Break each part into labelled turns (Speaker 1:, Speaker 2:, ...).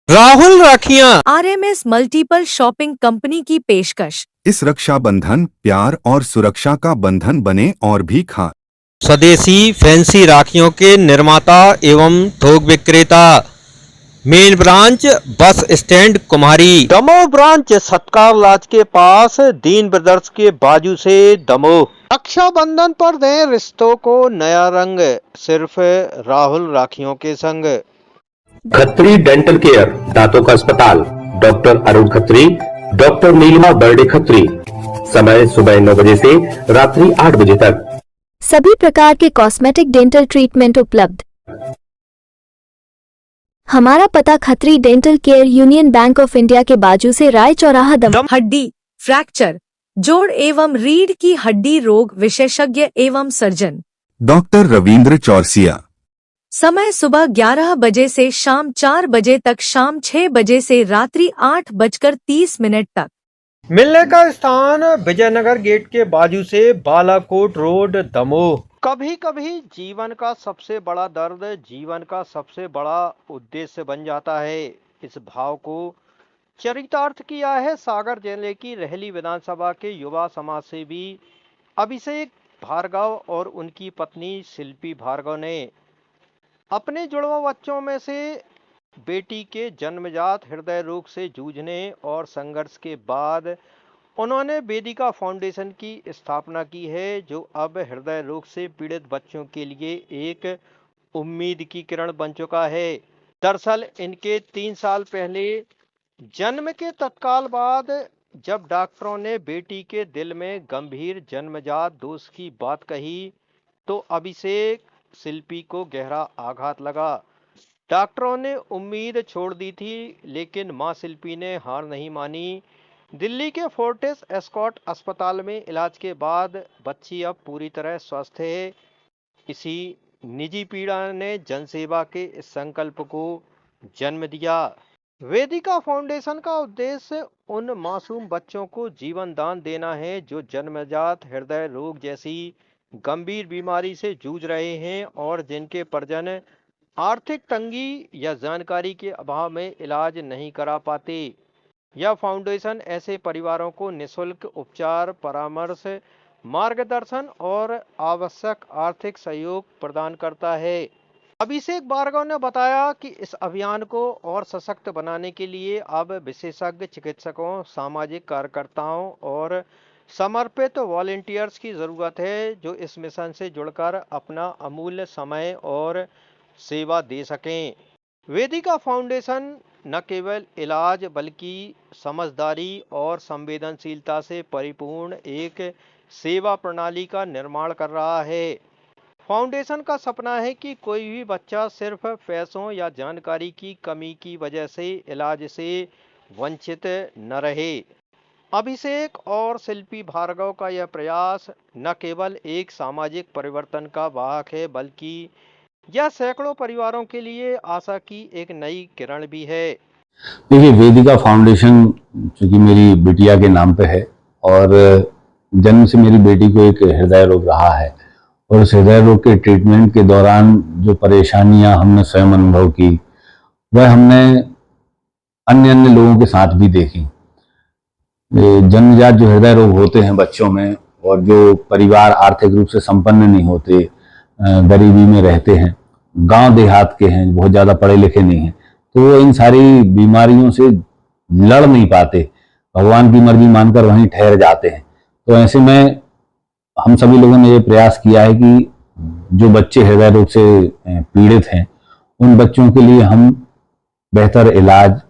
Speaker 1: राहुल राखियां
Speaker 2: RMS multiple shopping company की पेशकश।
Speaker 3: इस रक्षाबंधन प्यार और सुरक्षा का बंधन बने और भी खां।
Speaker 1: स्वदेशी फैंसी राखियों के निर्माता एवं थोक विक्रेता। मेन ब्रांच बस स्टैंड कुम्हारी, दमोह ब्रांच सत्कार लाज के पास, दीन ब्रदर्स के बाजू से दमोह। रक्षाबंधन पर दें रिश्तों को नया रंग, सिर्फ राहुल राखियों के संग।
Speaker 4: खत्री डेंटल केयर, दांतों का अस्पताल, डॉक्टर अरुण खत्री, डॉक्टर नीलिमा बर्डे खत्री। समय सुबह 9 बजे से रात्रि 8 बजे तक।
Speaker 5: सभी प्रकार के कॉस्मेटिक डेंटल ट्रीटमेंट उपलब्ध। हमारा पता Khatri dental care, union bank of India के बाजू से, राय चौराहा, दमोह।
Speaker 2: हड्डी फ्रैक्चर, जोड़ एवं रीढ़ की हड्डी रोग विशेषज्ञ एवं सर्जन
Speaker 3: डॉक्टर रविंद्र चौरसिया।
Speaker 2: समय सुबह 11 बजे से शाम 4 बजे तक, शाम 6 बजे से रात्रि 8:30 तक।
Speaker 1: मिलने का स्थान विजयनगर गेट के बाजू से, बालाकोट रोड, दमोह। कभी कभी जीवन का सबसे बड़ा दर्द जीवन का सबसे बड़ा उद्देश्य बन जाता है। इस भाव को चरितार्थ किया है सागर जिले की रेहली विधानसभा के युवा समाज सेवी अभिषेक भार्गव और उनकी पत्नी शिल्पी भार्गव ने। अपने जुड़वा बच्चों में से बेटी के जन्मजात हृदय रोग से जूझने और संघर्ष के बाद उन्होंने वेदिका फाउंडेशन की स्थापना की है, जो अब हृदय रोग से पीड़ित बच्चों के लिए एक उम्मीद की किरण बन चुका है। दरअसल इनके 3 साल पहले जन्म के तत्काल बाद जब डॉक्टरों ने बेटी के दिल में गंभीर जन्मजात दोष की बात कही तो अभिषेक शिल्पी को गहरा आघात लगा। डॉक्टरों ने उम्मीद छोड़ दी थी, लेकिन मां शिल्पी ने हार नहीं मानी। दिल्ली के फोर्टिस एस्कॉट अस्पताल में इलाज के बाद बच्ची अब पूरी तरह स्वस्थ है। इसी निजी पीड़ा ने जनसेवा के इस संकल्प को जन्म दिया। वेदिका फाउंडेशन का उद्देश्य उन मासूम बच्चों को जीवन दान देना है जो जन्मजात हृदय रोग जैसी गंभीर बीमारी से जूझ रहे हैं और जिनके परिजन आर्थिक तंगी या जानकारी के अभाव में इलाज नहीं करा पाते। यह फाउंडेशन ऐसे परिवारों को निःशुल्क उपचार, परामर्श, मार्गदर्शन और आवश्यक आर्थिक सहयोग प्रदान करता है। अभिषेक भार्गव ने बताया कि इस अभियान को और सशक्त बनाने के लिए अब विशेषज्ञ चिकित्सकों, सामाजिक कार्यकर्ताओं और समर्पित वॉलंटियर्स की जरूरत है, जो इस मिशन से जुड़कर अपना अमूल्य समय और सेवा दे सकें। वेदिका फाउंडेशन न केवल इलाज बल्कि समझदारी और संवेदनशीलता से परिपूर्ण एक सेवा प्रणाली का निर्माण कर रहा है। फाउंडेशन का सपना है कि कोई भी बच्चा सिर्फ पैसों या जानकारी की कमी की वजह से इलाज से वंचित न रहे। अभिषेक और शिल्पी भार्गव का यह प्रयास न केवल एक सामाजिक परिवर्तन का वाहक है, बल्कि यह सैकड़ों परिवारों के लिए आशा की एक नई किरण भी है।
Speaker 6: देखिए, वेदिका फाउंडेशन चूंकि मेरी बिटिया के नाम पे है और जन्म से मेरी बेटी को एक हृदय रोग रहा है और उस हृदय रोग के ट्रीटमेंट के दौरान जो परेशानियां हमने स्वयं अनुभव की, वह हमने अन्य लोगों के साथ भी देखी। जन्मजात जो हृदय रोग होते हैं बच्चों में और जो परिवार आर्थिक रूप से संपन्न नहीं होते, गरीबी में रहते हैं, गांव देहात के हैं, बहुत ज़्यादा पढ़े लिखे नहीं हैं, तो वो इन सारी बीमारियों से लड़ नहीं पाते, भगवान की मर्जी मानकर वहीं ठहर जाते हैं। तो ऐसे में हम सभी लोगों ने ये प्रयास किया है कि जो बच्चे हृदय रोग से पीड़ित हैं उन बच्चों के लिए हम बेहतर इलाज,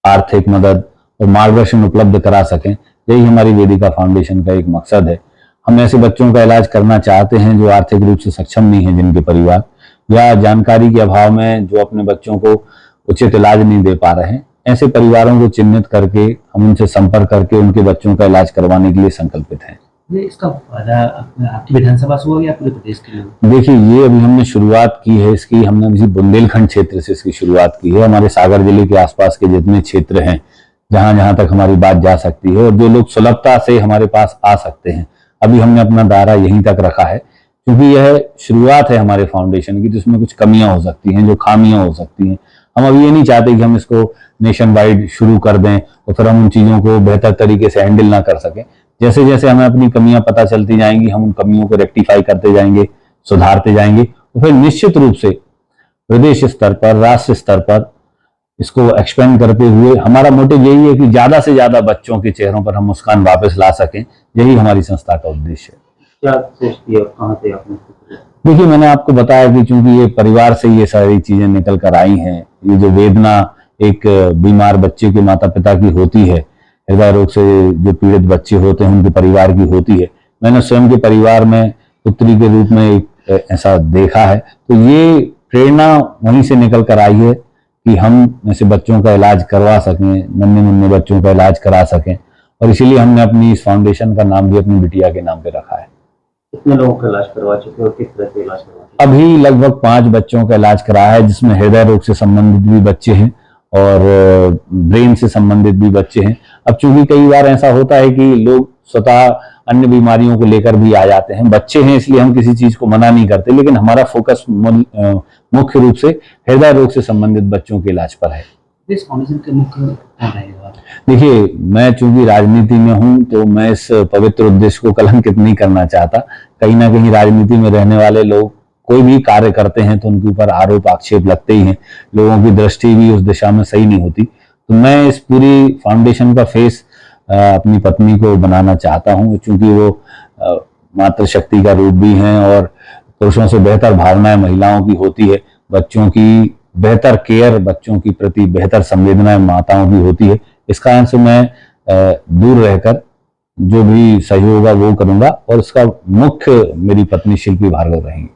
Speaker 6: आर्थिक मदद और मार्गदर्शन उपलब्ध करा सकें। यही हमारी वेदिका फाउंडेशन का एक मकसद है। हम ऐसे बच्चों का इलाज करना चाहते हैं जो आर्थिक रूप से सक्षम नहीं है, जिनके परिवार या जानकारी के अभाव में जो अपने बच्चों को उचित इलाज नहीं दे पा रहे हैं। ऐसे परिवारों को चिन्हित करके हम उनसे संपर्क करके उनके बच्चों का इलाज करवाने के लिए संकल्पित हैं।
Speaker 7: इसका फायदा आपकी विधानसभा से होगा या पूरे प्रदेश के लिए?
Speaker 6: देखिए, ये अभी हमने शुरुआत की है इसकी, हमने अभी बुंदेलखंड क्षेत्र से इसकी शुरुआत की है। हमारे सागर जिले के आसपास के जितने क्षेत्र हैं जहां जहां तक हमारी बात जा सकती है और जो लोग सुलभता से हमारे पास आ सकते हैं, अभी हमने अपना दायरा यहीं तक रखा है, क्योंकि यह शुरुआत है हमारे फाउंडेशन की, जिसमें कुछ कमियां हो सकती हैं, जो खामियां हो सकती हैं। हम अभी ये नहीं चाहते कि हम इसको नेशन वाइड शुरू कर दें और फिर हम उन चीजों को बेहतर तरीके से हैंडल ना कर सकें। जैसे जैसे हमें अपनी कमियां पता चलती जाएंगी, हम उन कमियों को रेक्टिफाई करते जाएंगे, सुधारते जाएंगे, तो फिर निश्चित रूप से प्रदेश स्तर पर, राष्ट्र स्तर पर इसको एक्सपेंड करते हुए हमारा मोटिव यही है कि ज्यादा से ज्यादा बच्चों के चेहरों पर हम मुस्कान वापस ला सकें। यही हमारी संस्था का उद्देश्य है।
Speaker 7: क्या सोचती है, कहाँ से आपने?
Speaker 6: देखिए, मैंने आपको बताया कि चूंकि ये परिवार से ये सारी चीजें निकल कर आई हैं, ये जो वेदना एक बीमार बच्चे के माता पिता की होती है, हृदय रोग से जो पीड़ित बच्चे होते हैं उनके परिवार की होती है, मैंने स्वयं के परिवार में पुत्री के रूप में एक ऐसा देखा है। तो ये प्रेरणा वहीं से निकल कर आई है कि हम ऐसे बच्चों का इलाज करवा सकें, नन्हे मुन्ने बच्चों का इलाज करा सकें, और इसीलिए हमने अपनी इस फाउंडेशन का नाम भी अपनी बिटिया के नाम पे रखा है।
Speaker 7: कितने लोगों का इलाज करवा चुके हो और किस तरह से इलाज करवा चुके?
Speaker 6: अभी लगभग 5 बच्चों का इलाज कराया है, जिसमें हृदय रोग से संबंधित भी बच्चे हैं और ब्रेन से संबंधित भी बच्चे हैं। अब चूंकि कई बार ऐसा होता है कि लोग स्वतः अन्य बीमारियों को लेकर भी आ जाते हैं, बच्चे हैं इसलिए हम किसी चीज को मना नहीं करते, लेकिन हमारा फोकस मुख्य रूप से हृदय रोग से संबंधित बच्चों के इलाज पर है।
Speaker 7: इस फाउंडेशन के मुख्य कौन रहेगा?
Speaker 6: देखिए, मैं चूंकि राजनीति में हूं तो मैं इस पवित्र उद्देश्य को कलंकित नहीं करना चाहता। कहीं ना कहीं राजनीति में रहने वाले लोग कोई भी कार्य करते हैं तो उनके ऊपर आरोप आक्षेप लगते ही हैं, लोगों की दृष्टि भी उस दिशा में सही नहीं होती। तो मैं इस पूरी फाउंडेशन का फेस अपनी पत्नी को बनाना चाहता हूं, क्योंकि वो मातृशक्ति का रूप भी हैं और पुरुषों से बेहतर भावनाएं महिलाओं की होती है, बच्चों की बेहतर केयर, बच्चों की प्रति बेहतर संवेदनाएं माताओं की होती है। इस कारण से मैं दूर रहकर जो भी सहयोग होगा वो करूंगा और इसका मुख्य मेरी पत्नी शिल्पी भार्गव रहेंगी।